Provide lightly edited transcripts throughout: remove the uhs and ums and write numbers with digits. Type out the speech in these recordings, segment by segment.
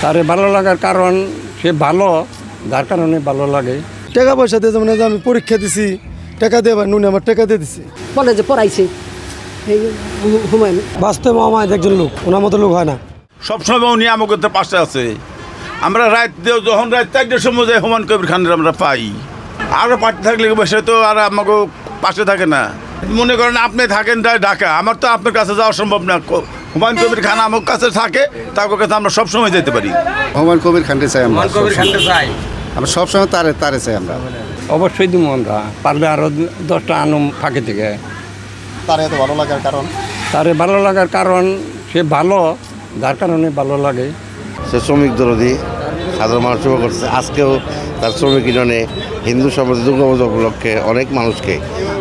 তারে ভালো লাগার কারণ সে ভালো, যার কারণে ভালো লাগে। টাকা পয়সা দিয়ে যেমন আমি পরীক্ষা দিছি, টাকা দিয়ে ভাই নুনে আমার টাকা দিয়ে দিছি, বলে যে পড়াইছে হুমায়ুন। বাস্তবে আমার একজন লোক, ওনার মতো লোক হয় না। সবসময় উনি আমাদের পাশে আছে। আমরা রাত যখন রাত 4টার সময় যাই হুমায়ুন কবির খানের আমরা পাই। আরও পার্টি থাকলে বসে তো আর আমাকে পাশে থাকে না। মনে করেন আপনি থাকেন ঢাকা, আমার তো আপনার কাছে যাওয়া সম্ভব না। হুমায়ুন কবির খান আমার কাছে থাকে, তার কাছে আমরা সবসময় যেতে পারি। হুমায়ুন কবির খানকে চাই আমরা, আমরা সবসময় তারে চাই আমরা। অবশ্যই দিব আমরা, পারলে আরও 10টা আনুম ফাঁকে থেকে। তার এত ভালো লাগার কারণ, তারে ভালো লাগার কারণ সে ভালো, যার কারণে ভালো লাগে। সে শ্রমিক দরদি, সাধারণ মানুষ সেবা করছে। আজকেও তার শ্রমিক ইউনিয়নে হিন্দু সমাজে দুর্গাপূজা উপলক্ষে অনেক মানুষকে,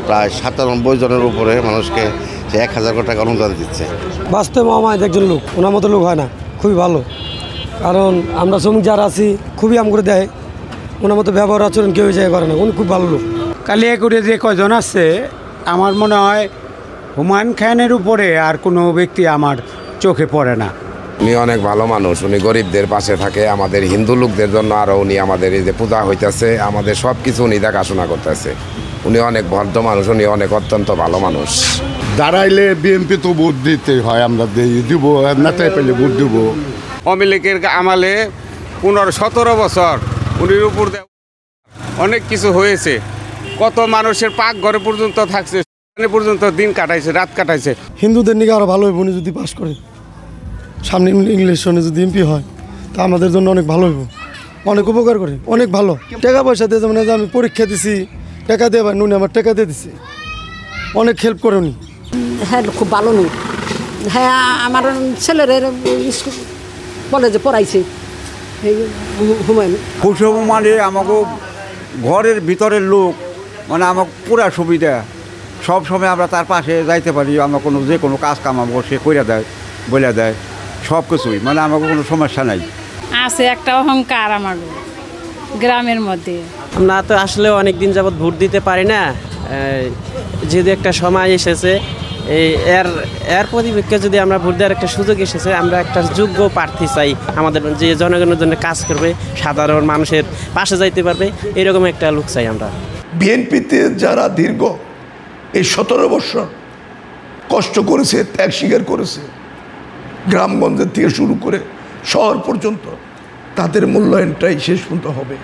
প্রায় 97 জনের উপরে মানুষকে সে 1000 টাকা অনুদান দিচ্ছে। বাস্তবে আমার একজন লোক, ওনার মতো লোক হয় না, খুবই ভালো। কারণ আমরা শ্রমিক যারা আছি খুবই আম করে দেয়, ওনার মতো ব্যবহার আচরণ কেউ জায়গা করে না, উনি খুব ভালো লোক। কালিয়াকুড়ে যে কজন আছে, আমার মনে হয় হুমায়ুন খানের উপরে আর কোনো ব্যক্তি আমার চোখে পড়ে না। উনি অনেক ভালো মানুষ, উনি গরিবদের পাশে থাকে। আমাদের হিন্দু লোকদের জন্য আরও উনি আমাদের এই যে পূজা হইতেছে, আমাদের সব কিছু উনি দেখাশোনা করতেছে। উনি অনেক ভদ্র মানুষ, উনি অনেক অত্যন্ত ভালো মানুষ। দাঁড়াইলে বিএনপি তো ভোট দিতে হয়, আমরা দিব, নেতায় পেলে ভোট দিব। আওয়ামী লীগের আমলে 15-17 বছর উনির উপর অনেক কিছু হয়েছে। কত মানুষের পাক ঘরে পর্যন্ত থাকছে, পর্যন্ত দিন কাটাইছে, রাত কাটাইছে। হিন্দুদের নিকে আরও ভালো হইব উনি যদি পাস করে, সামনে ইলেকশনে যদি এমপি হয়, তা আমাদের জন্য অনেক ভালো হইব, অনেক উপকার করে, অনেক ভালো। টাকা পয়সা দিয়ে যেমন আমি পরীক্ষা দিছি, টাকা দিয়ে ভাই নুনে আমার টাকা দিয়ে দিছি, অনেক হেল্প করে উনি। হ্যাঁ, খুব ভালো লোক। হ্যাঁ, আমার ছেলের বলে যে পড়াইছে হুমায়ুন। খুশবু মানে আমাকে ঘরের ভিতরের লোক, মানে আমার পুরা সুবিধা। সব সময় আমরা তার পাশে যাইতে পারি, আমরা কোনো যে কোনো কাজ কামাবো সে করে দেয়, বলে দেয় সব কিছুই, মানে আমাকে কোনো সমস্যা নাই। আছে একটা অহংকার আমার গ্রামের মধ্যে। আমরা তো আসলে অনেক দিন যাবৎ ভোট দিতে পারি না, যেহেতু একটা সময় এসেছে, এর পরিপ্রেক্ষিতে যদি আমরা ভোট দেওয়ার একটা সুযোগ এসেছে, আমরা একটা যোগ্য প্রার্থী চাই, আমাদের যে জনগণের জন্য কাজ করবে, সাধারণ মানুষের পাশে যাইতে পারবে, এরকম একটা লোক চাই আমরা। বিএনপিতে যারা দীর্ঘ এই 17 বছর কষ্ট করেছে, ত্যাগ স্বীকার করেছে, গ্রামগঞ্জের থেকে শুরু করে শহর পর্যন্ত, তাদের মূল্যায়নটাই শেষ পর্যন্ত হবে।